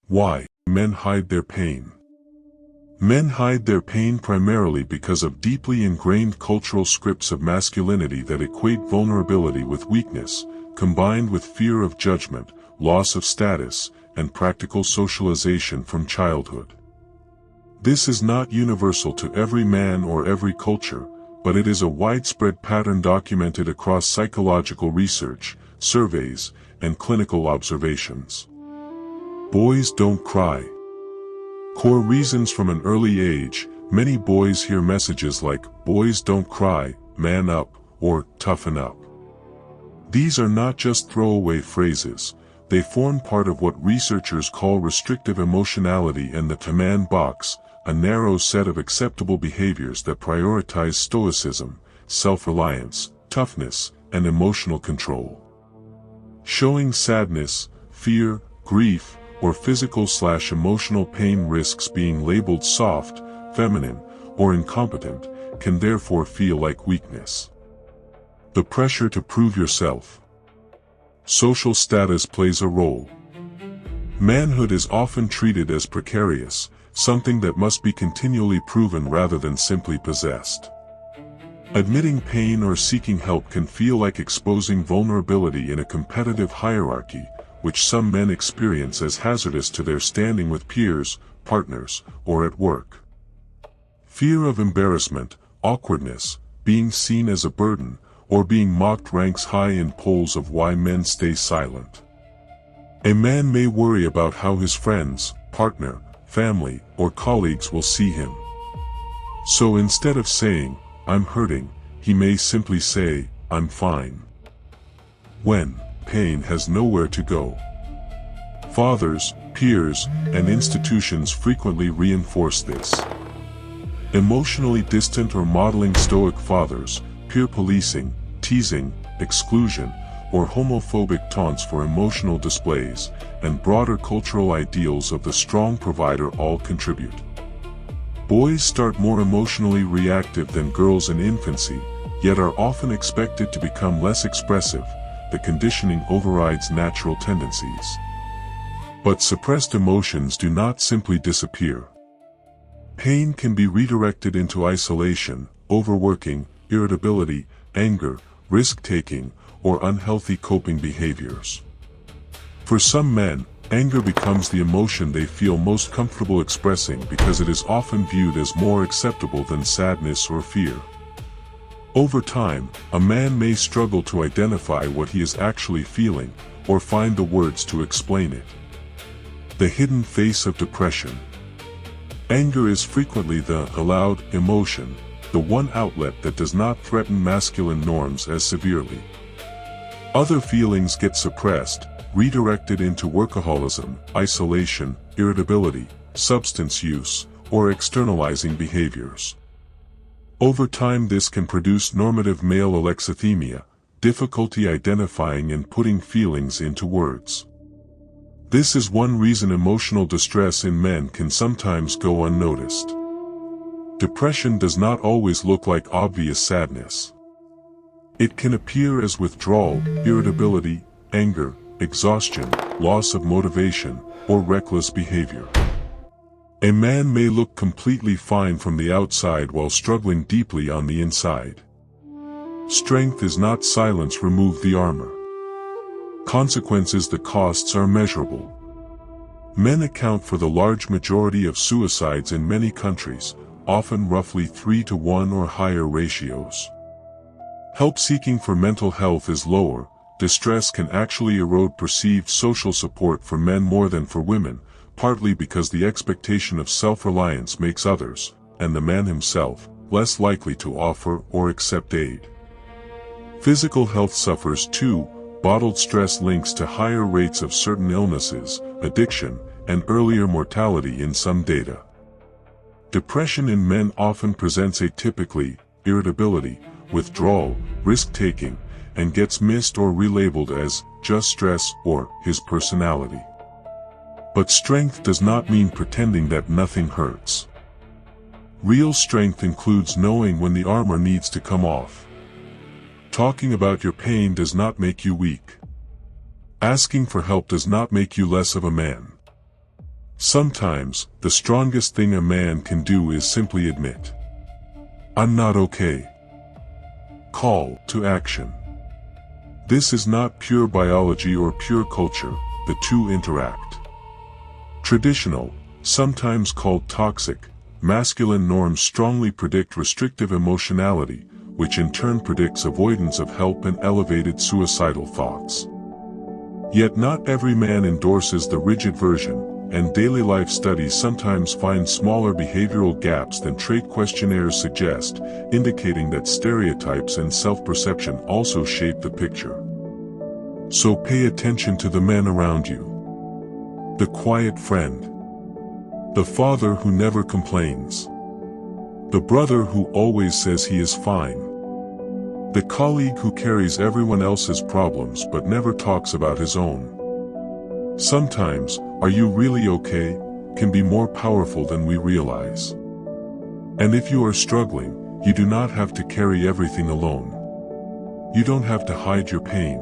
Why men hide their pain? Men hide their pain primarily because of deeply ingrained cultural scripts of masculinity that equate vulnerability with weakness, combined with fear of judgment, loss of status, and practical socialization from childhood. This is not universal to every man or every culture, but it is a widespread pattern documented across psychological research, surveys, and clinical observations. Boys don't cry. Core reasons. From an early age, many boys hear messages like, "Boys don't cry, man up," or "toughen up." These are not just throwaway phrases, they form part of what researchers call restrictive emotionality and the command box, a narrow set of acceptable behaviors that prioritize stoicism, self-reliance, toughness, and emotional control. Showing sadness, fear, grief, or physical/emotional pain risks being labeled soft, feminine, or incompetent, can therefore feel like weakness. The pressure to prove yourself. Social status plays a role. Manhood is often treated as precarious, something that must be continually proven rather than simply possessed. Admitting pain or seeking help can feel like exposing vulnerability in a competitive hierarchy, which some men experience as hazardous to their standing with peers, partners, or at work. Fear of embarrassment, awkwardness, being seen as a burden, or being mocked ranks high in polls of why men stay silent. A man may worry about how his friends, partner, family, or colleagues will see him. So instead of saying, "I'm hurting," he may simply say, "I'm fine." When pain has nowhere to go. Fathers, peers, and institutions frequently reinforce this. Emotionally distant or modeling stoic fathers, peer policing, teasing, exclusion, or homophobic taunts for emotional displays, and broader cultural ideals of the strong provider all contribute. Boys start more emotionally reactive than girls in infancy, yet are often expected to become less expressive. The conditioning overrides natural tendencies. But suppressed emotions do not simply disappear. Pain can be redirected into isolation, overworking, irritability, anger, risk-taking, or unhealthy coping behaviors. For some men, anger becomes the emotion they feel most comfortable expressing because it is often viewed as more acceptable than sadness or fear. Over time, a man may struggle to identify what he is actually feeling, or find the words to explain it. The hidden face of depression. Anger is frequently the allowed emotion, the one outlet that does not threaten masculine norms as severely. Other feelings get suppressed, redirected into workaholism, isolation, irritability, substance use, or externalizing behaviors. Over time this can produce normative male alexithymia, difficulty identifying and putting feelings into words. This is one reason emotional distress in men can sometimes go unnoticed. Depression does not always look like obvious sadness. It can appear as withdrawal, irritability, anger, exhaustion, loss of motivation, or reckless behavior. A man may look completely fine from the outside while struggling deeply on the inside. Strength is not silence, remove the armor. Consequences, the costs are measurable. Men account for the large majority of suicides in many countries, often roughly 3-to-1 or higher ratios. Help seeking for mental health is lower. Distress can actually erode perceived social support for men more than for women, partly because the expectation of self-reliance makes others, and the man himself, less likely to offer or accept aid. Physical health suffers too. Bottled stress links to higher rates of certain illnesses, addiction, and earlier mortality in some data. Depression in men often presents atypically, irritability, withdrawal, risk-taking, and gets missed or relabeled as just stress or his personality. But strength does not mean pretending that nothing hurts. Real strength includes knowing when the armor needs to come off. Talking about your pain does not make you weak. Asking for help does not make you less of a man. Sometimes, the strongest thing a man can do is simply admit, "I'm not okay." Call to action. This is not pure biology or pure culture, the two interact. Traditional, sometimes called toxic, masculine norms strongly predict restrictive emotionality, which in turn predicts avoidance of help and elevated suicidal thoughts. Yet not every man endorses the rigid version, and daily life studies sometimes find smaller behavioral gaps than trait questionnaires suggest, indicating that stereotypes and self-perception also shape the picture. So pay attention to the men around you. The quiet friend. The father who never complains. The brother who always says he is fine. The colleague who carries everyone else's problems but never talks about his own. Sometimes, "Are you really okay?" can be more powerful than we realize. And if you are struggling, you do not have to carry everything alone. You don't have to hide your pain.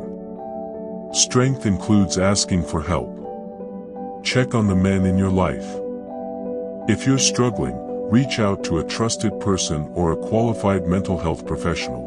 Strength includes asking for help. Check on the men in your life. If you're struggling, reach out to a trusted person or a qualified mental health professional.